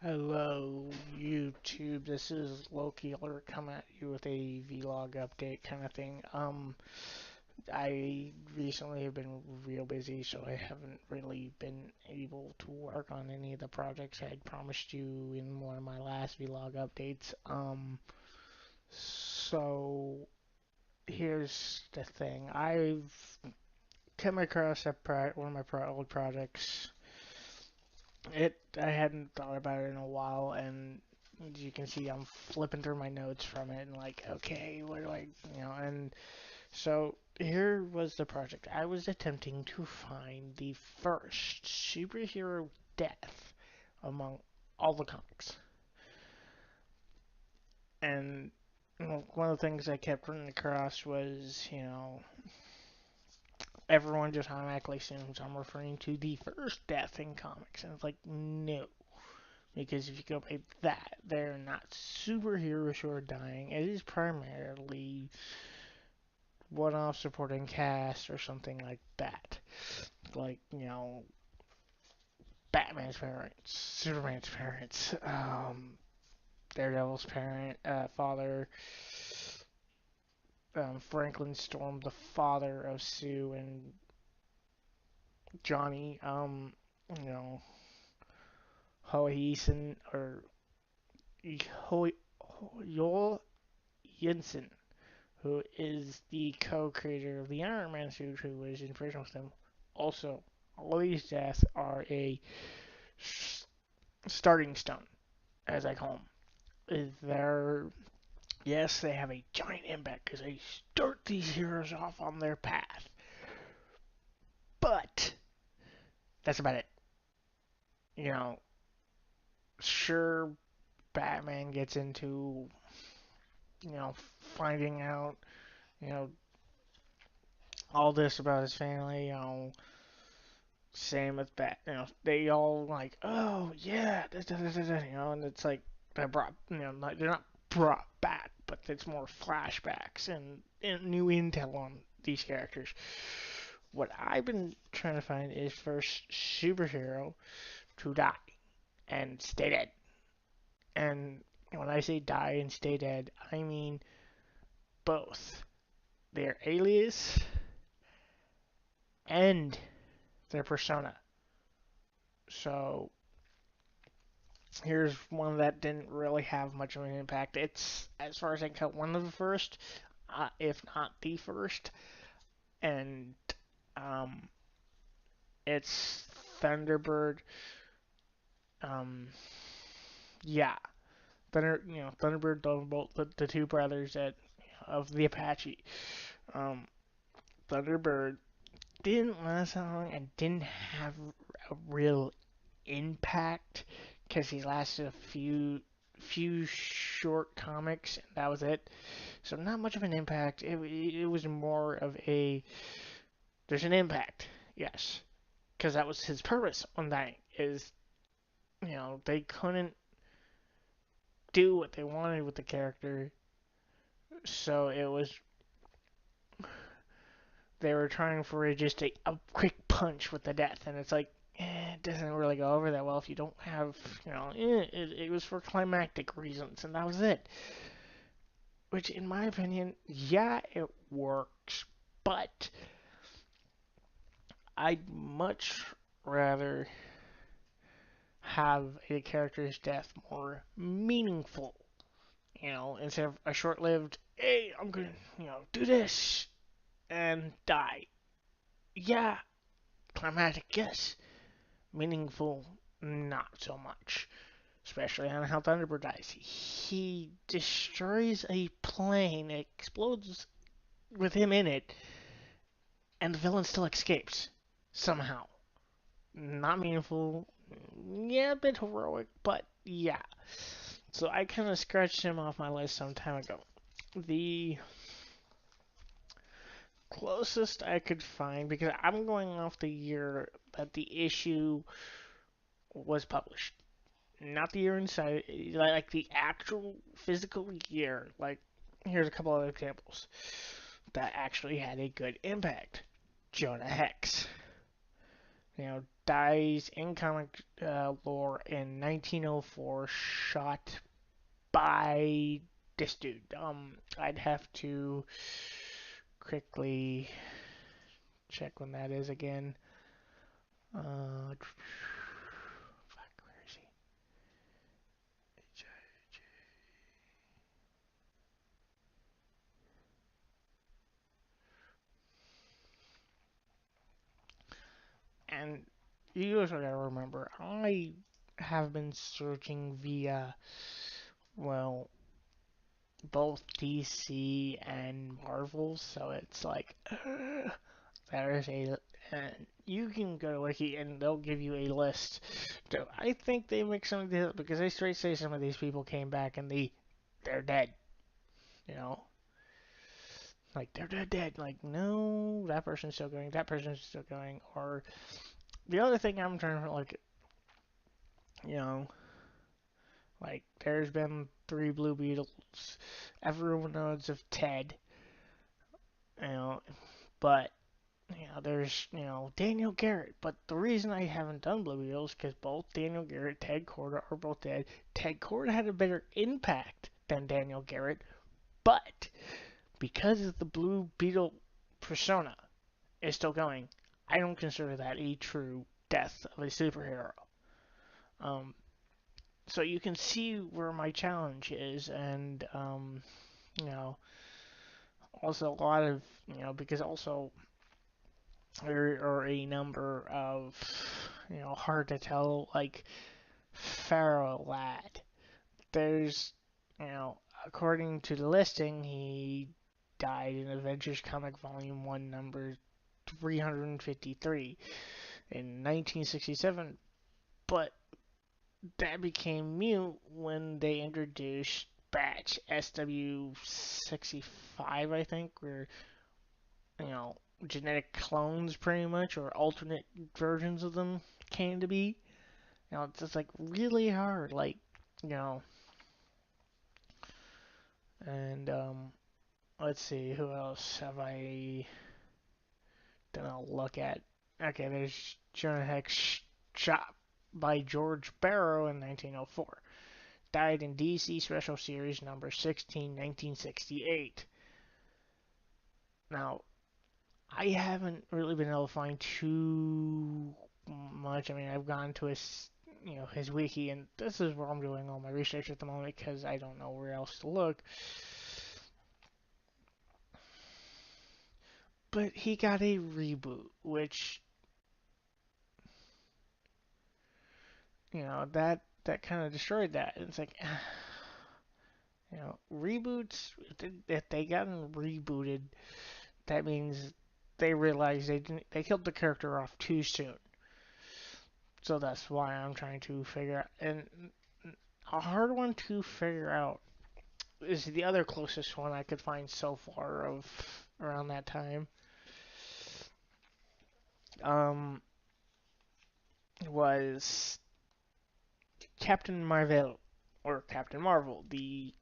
Hello, YouTube. This is LokiUlrich coming at you with a vlog update kind of thing. I recently have been real busy, so I haven't really been able to work on any of the projects I'd promised you in one of my last vlog updates. So here's the thing. I've come across one of my old projects. I hadn't thought about it in a while, and as you can see, I'm flipping through my notes from it, and like, okay, what do and so here was the project. I was attempting to find the first superhero death among all the comics, and one of the things I kept running across was, everyone just automatically assumes I'm referring to the first death in comics, and it's like, no. Because if you go by that, they're not superheroes who are dying. It is primarily one-off supporting cast or something like that. Like, Batman's parents, Superman's parents, Daredevil's father, Franklin Storm, the father of Sue and Johnny, you know, Hoheisen, or Joel Jensen, who is the co-creator of the Iron Man suit, who was in prison with him. Also, all these deaths are a starting stone, as I call them. Yes, they have a giant impact because they start these heroes off on their path, but that's about it. You know, sure, Batman gets into, finding out, you know, all this about his family, same with they all like, oh yeah, da, da, da, da, and it's like they're not brought back, but it's more flashbacks and new intel on these characters. What I've been trying to find is first superhero to die and stay dead. And when I say die and stay dead, I mean both their alias and their persona. So here's one that didn't really have much of an impact. It's, as far as I can tell, one of the first, if not the first, and um, it's Thunderbird. Um, yeah, Thunderbird, Thunderbolt, the two brothers of the Apache. Um, Thunderbird didn't last that long and didn't have a real impact because he lasted a few short comics and that was it. So not much of an impact. It was more of a there's an impact, yes, because that was his purpose on dying. Is they couldn't do what they wanted with the character, so it was they were trying for just a quick punch with the death, and it's like it doesn't really go over that well if you don't have it was for climactic reasons, and that was it. Which, in my opinion, yeah, it works, but I'd much rather have a character's death more meaningful. Instead of a short-lived, hey, I'm gonna, do this and die. Yeah, climatic, yes. Meaningful, not so much. Especially on how Thunderbird dies. He destroys a plane, it explodes with him in it, and the villain still escapes. Somehow. Not meaningful. Yeah, a bit heroic, but yeah. So I kind of scratched him off my list some time ago. The closest I could find, because I'm going off the year that the issue was published, not the year inside, like the actual physical year. Like, here's a couple other examples that actually had a good impact. Jonah Hex. dies in comic lore in 1904, shot by this dude. I'd have to quickly check when that is again. Fuck, where is he? And you also gotta remember, I have been searching via, well, both DC and Marvel, so it's like, there is a, and you can go to Wiki and they'll give you a list. So I think they make some of these, because they straight say some of these people came back and they're dead, you know? Like, they're dead. Like, no, that person's still going, that person's still going. Or the other thing I'm trying to, like, you know, like, there's been 3 Blue Beetles. Everyone knows of Ted, you know, but there's, Daniel Garrett. But the reason I haven't done Blue Beetles because both Daniel Garrett, Ted Korda are both dead. Ted Korda had a better impact than Daniel Garrett, but because of the Blue Beetle persona is still going, I don't consider that a true death of a superhero. Um, so you can see where my challenge is, and you know, also a lot of because also there are a number of hard to tell like Pharaoh Lad. There's according to the listing, he died in Avengers Comic Volume 1, number 353 in 1967, but that became mute when they introduced Batch SW65, I think, where, you know, genetic clones pretty much, or alternate versions of them came to be. It's just like really hard, like, you know, and, let's see, who else have I done a look at? Okay, there's Jonah Hex shot by George Barrow in 1904. Died in DC Special Series number 16, 1968. Now, I haven't really been able to find too much. I mean, I've gone to his wiki, and this is where I'm doing all my research at the moment because I don't know where else to look. But he got a reboot, which that kind of destroyed that. It's like, reboots. If they gotten rebooted, that means they realized they killed the character off too soon. So that's why I'm trying to figure out. And a hard one to figure out is the other closest one I could find so far of around that time. Um, was Captain Mar-Vell or Captain Marvel, the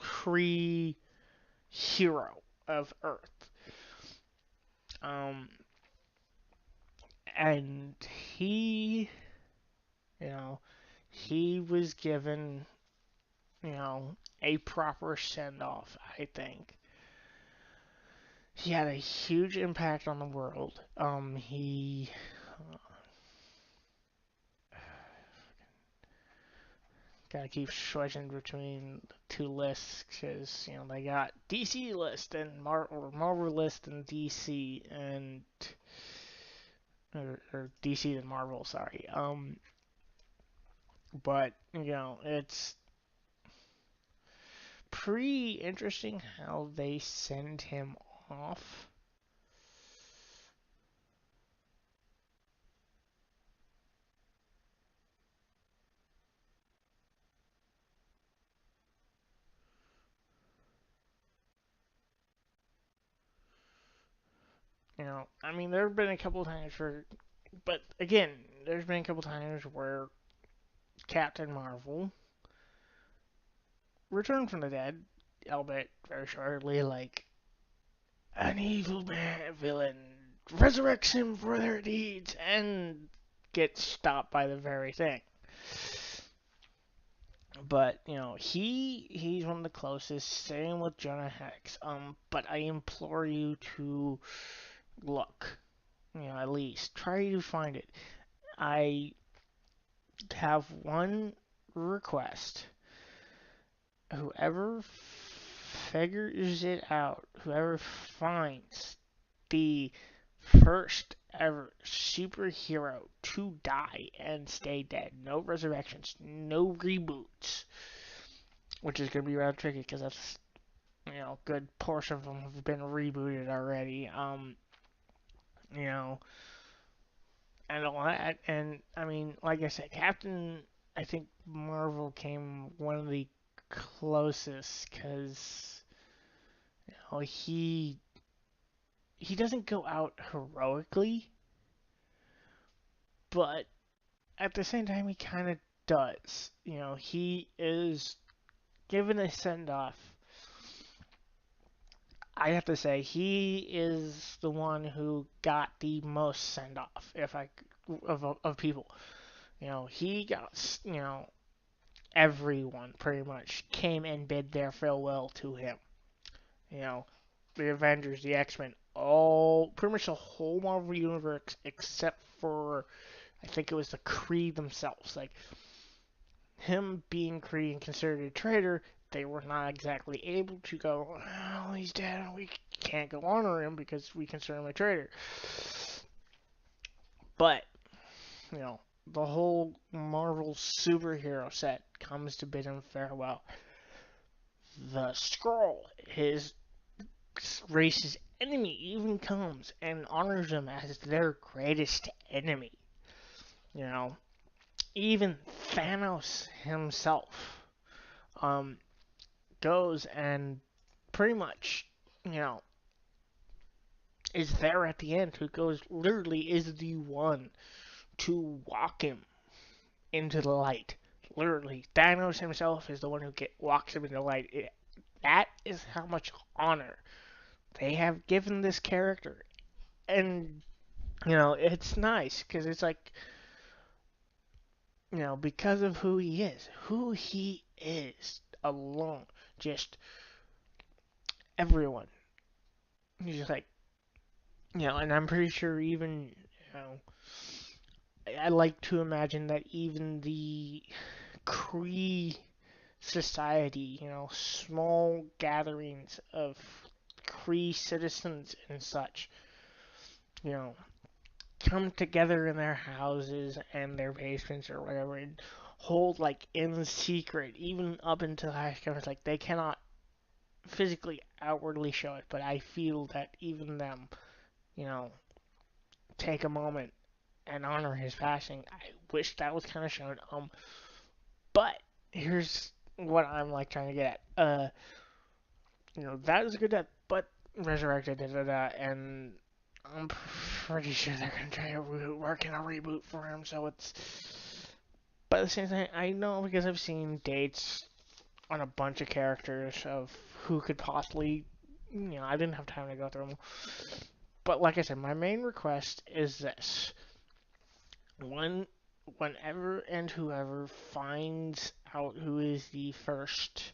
Kree hero of Earth. Um, and you know, he was given, a proper send off, I think. He had a huge impact on the world. He gotta keep switching between the two lists because they got DC list and Marvel list and DC and or DC and Marvel, sorry. But it's pretty interesting how they send him off. I mean, there have been a couple times but again, there's been a couple times where Captain Marvel returned from the dead, albeit very shortly, like an evil man villain. resurrects him for their deeds and gets stopped by the very thing. But he's one of the closest. Same with Jonah Hex. But I implore you to look. At least try to find it. I have one request. Whoever figures it out, whoever finds the first ever superhero to die and stay dead, no resurrections, no reboots, which is going to be rather tricky because that's, a good portion of them have been rebooted already. You know, and a lot, and I mean, like I said, Captain, I think Mar-Vell came one of the closest because he doesn't go out heroically, but at the same time he kind of does. He is given a send off. I have to say he is the one who got the most send off, if I of people. He got everyone pretty much came and bid their farewell to him. You know, the Avengers, the X-Men, all pretty much the whole Marvel universe except for I think it was the Kree themselves. Like him being Kree and considered a traitor, they were not exactly able to go, well, he's dead and we can't go honor him because we consider him a traitor. But, the whole Marvel superhero set comes to bid him farewell. The Skrull, his race's enemy, even comes and honors him as their greatest enemy. Even Thanos himself goes and pretty much, is there at the end, who goes, literally is the one to walk him into the light. Literally, Thanos himself is the one who walks him into the light. That is how much honor they have given this character. And, it's nice, because it's like, because of who he is alone, just everyone. He's just like, and I'm pretty sure even, I like to imagine that even the Kree society, small gatherings of Kree citizens and such, you know, come together in their houses and their basements or whatever and hold like in secret, even up until high comments, like they cannot physically outwardly show it, but I feel that even them, you know, take a moment and honor his passing. I wish that was kind of shown. But here's what I'm like trying to get at. That is a good death, but resurrected, and I'm pretty sure they're gonna try to work in a reboot for him. So it's, but at the same time, I know because I've seen dates on a bunch of characters of who could possibly, I didn't have time to go through them. But like I said, my main request is this: whenever and whoever finds out who is the first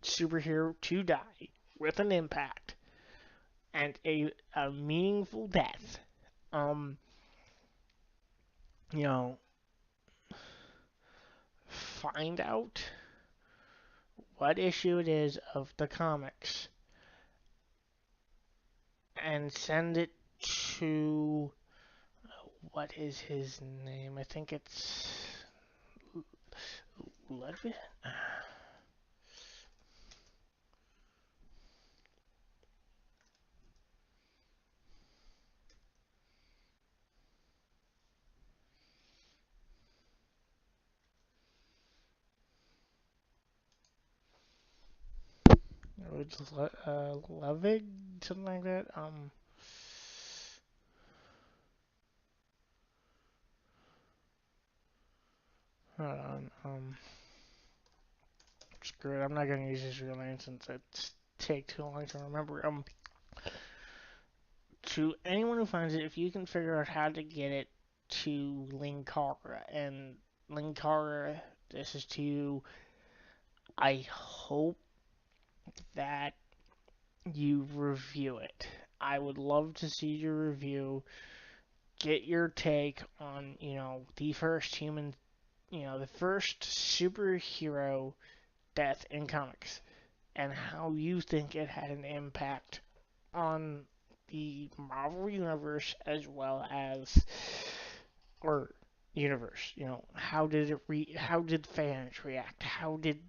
superhero to die with an impact and a meaningful death, you know, find out what issue it is of the comics and send it to, what is his name? I think it's Ludwig. Ludwig, something like that. Hold on. Screw it. I'm not gonna use his real name since it's take too long to remember. to anyone who finds it, if you can figure out how to get it to Linkara, and Linkara, this is to you. I hope that you review it. I would love to see your review. Get your take on, the first human, the first superhero death in comics, and how you think it had an impact on the Marvel universe as well as or universe. How did how did fans react? How did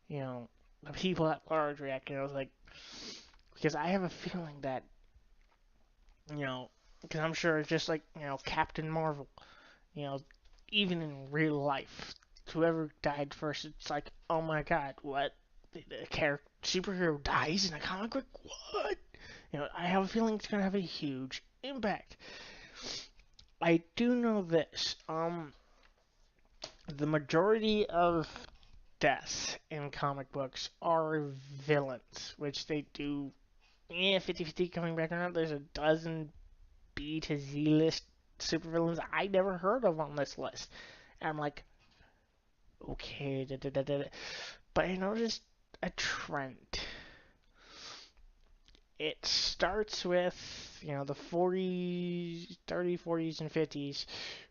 the people at large react? Like, because I have a feeling that because I'm sure it's just like Captain Marvel. You know, even in real life, whoever died first, it's like, oh my god, what? The character superhero dies in a comic book? What? I have a feeling it's gonna have a huge impact. I do know this. The majority of deaths in comic books are villains, which they do 50-50 coming back around. There's a dozen B to Z list supervillains I never heard of on this list. And I'm like, okay, but I noticed a trend. It starts with, the 40s, 30s, 40s, and 50s,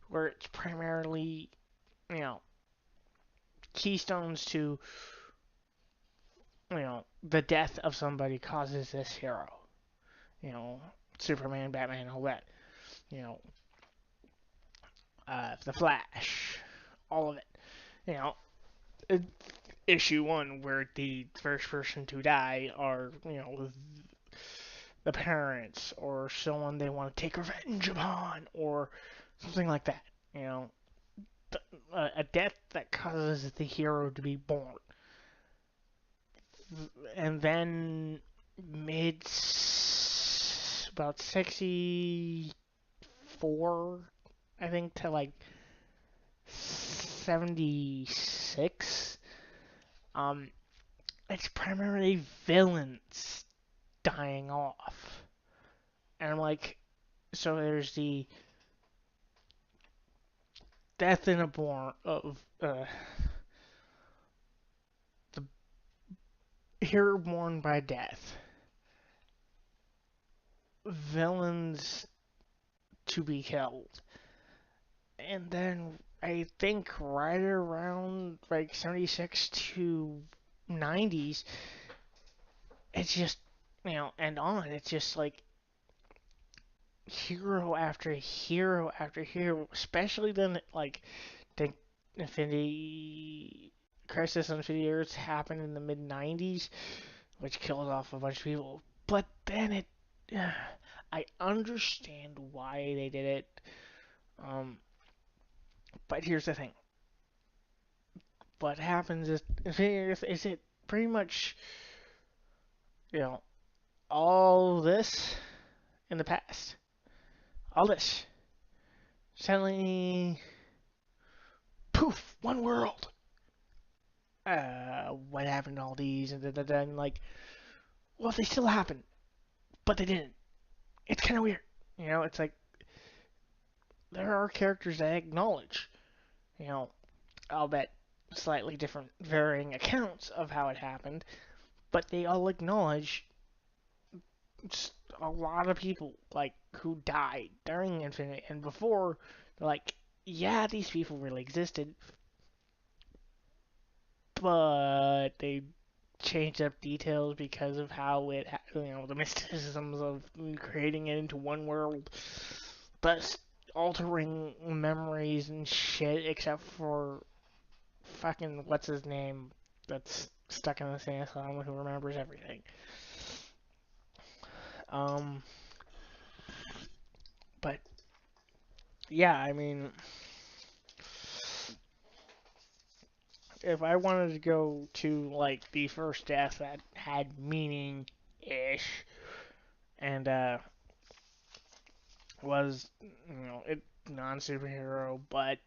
where it's primarily, you know, keystones to, the death of somebody causes this hero. You know, Superman, Batman, all that. You know, The Flash, all of it. You know, issue one where the first person to die are, the parents or someone they want to take revenge upon or something like that. You know, a death that causes the hero to be born. And then mid about 64, I think, to like 76. Um, it's primarily villains dying off. And I'm like, so there's the death in a born of the hero born by death, villains to be killed, and then I think right around like 76 to 90s, it's just and on. It's just like hero after hero after hero, especially then like the Infinity Crisis on Infinity Earths happened in the mid 90s, which killed off a bunch of people. But then I understand why they did it. But here's the thing. What happens is it pretty much, you know, all this in the past. All this. Suddenly, poof, one world. What happened to all these? And then, like, well, they still happen, but they didn't. It's kind of weird. It's like there are characters that acknowledge, you know, I'll bet slightly different, varying accounts of how it happened, but they all acknowledge a lot of people like who died during Infinity and before. They're like, yeah, these people really existed, but they changed up details because of how the mysticisms of creating it into one world, thus altering memories and shit, except for fucking what's his name that's stuck in the same asylum who remembers everything. Um, but yeah, I mean, if I wanted to go to like the first death that had meaning ish and was it non superhero but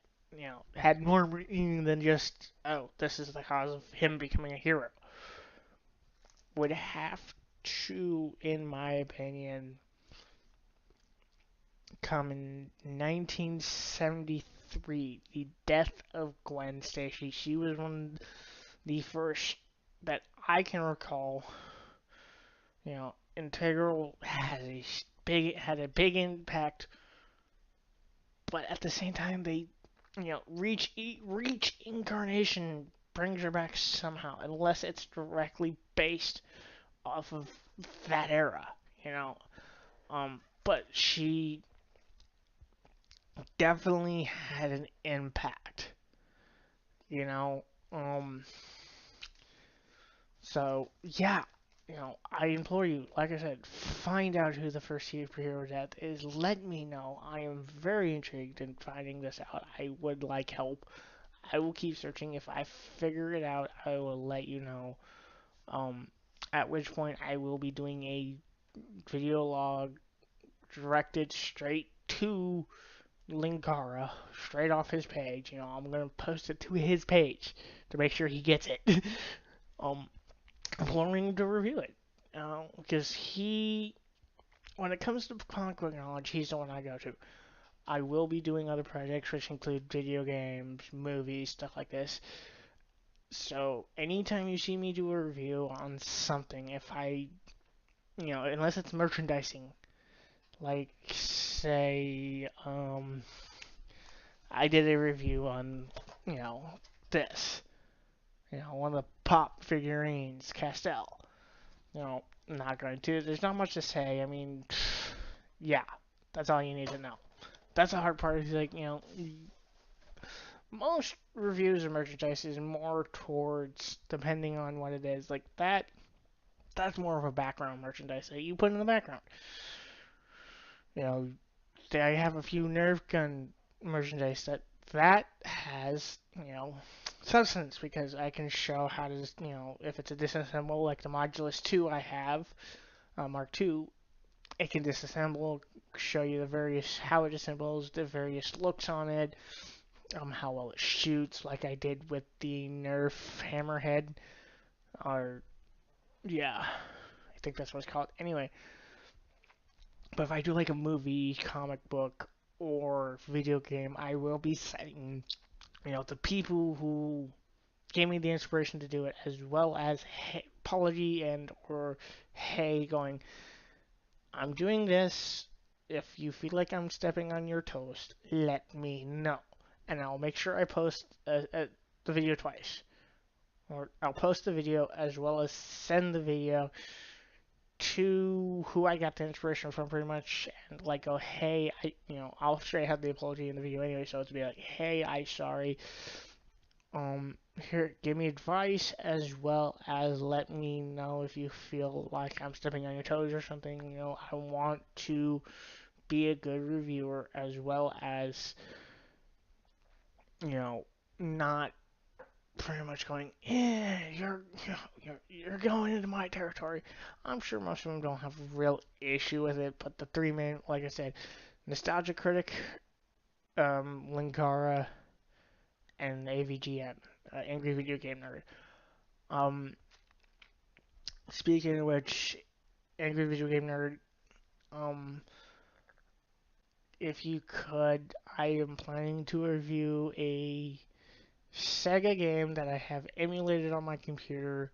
had more meaning than just, oh, this is the cause of him becoming a hero, would have to, in my opinion, come in 1973, the death of Gwen Stacy. She was one of the first that I can recall, integral had a big impact, but at the same time they, reach incarnation brings her back somehow, unless it's directly based off of that era, you know. But she definitely had an impact, you know. Um, so yeah, I implore you, like I said, find out who the first superhero death is. Let me know. I am very intrigued in finding this out. I would like help. I will keep searching. If I figure it out, I will let you know. Um, at which point I will be doing a video log directed straight to Linkara, straight off his page. I'm gonna post it to his page to make sure he gets it. um, imploring him to review it, because when it comes to comic book knowledge, he's the one I go to. I will be doing other projects which include video games, movies, stuff like this. So anytime you see me do a review on something, if I, unless it's merchandising, like say, I did a review on, you know, this, one of the pop figurines, Castell. I'm not going to. There's not much to say. I mean, yeah, that's all you need to know. That's the hard part. Is like, most reviews of merchandise is more towards depending on what it is. Like that, that's more of a background merchandise that you put in the background. You know, I have a few Nerf gun merchandise that has, substance because I can show how to, if it's a disassemble like the Modulus 2 I have, Mark 2, it can disassemble, show you the various how it assembles, the various looks on it, how well it shoots, like I did with the Nerf Hammerhead, or yeah, I think that's what it's called. Anyway, but if I do like a movie, comic book, or video game, I will be citing, the people who gave me the inspiration to do it, as well as apology and or hey, going, I'm doing this. If you feel like I'm stepping on your toes, let me know, and I'll make sure I post the video twice, or I'll post the video as well as send the video to who I got the inspiration from, pretty much, and like go, hey, I'll straight have the apology in the video anyway, so it's be like, hey, I sorry. Here, give me advice as well as let me know if you feel like I'm stepping on your toes or something. I want to be a good reviewer as well as, not pretty much going, yeah, you're going into my territory. I'm sure most of them don't have a real issue with it, but the three main, like I said, Nostalgia Critic, Linkara, and AVGN, Angry Video Game Nerd. Um, Speaking of which, Angry Video Game Nerd, um, if you could, I am planning to review a Sega game that I have emulated on my computer.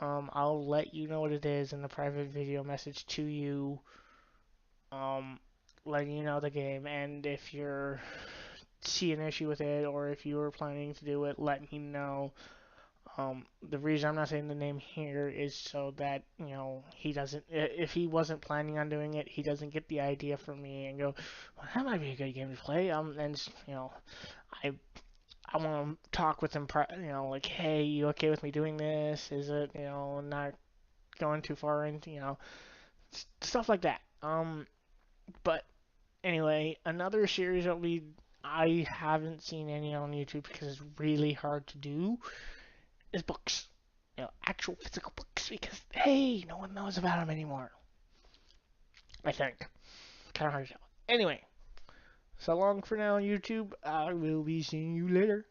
I'll let you know what it is in the private video message to you, um, letting you know the game, and if you're see an issue with it, or if you were planning to do it, let me know. The reason I'm not saying the name here is so that, he doesn't, if he wasn't planning on doing it, he doesn't get the idea from me and go, well, that might be a good game to play. And, I, I want to talk with him, like, hey, you okay with me doing this? Is it, not going too far into, stuff like that. But anyway, another series that I haven't seen any on YouTube because it's really hard to do is books. Actual physical books, because hey, no one knows about them anymore. I think. Kind of hard to tell. Anyway, so long for now, YouTube. I will be seeing you later.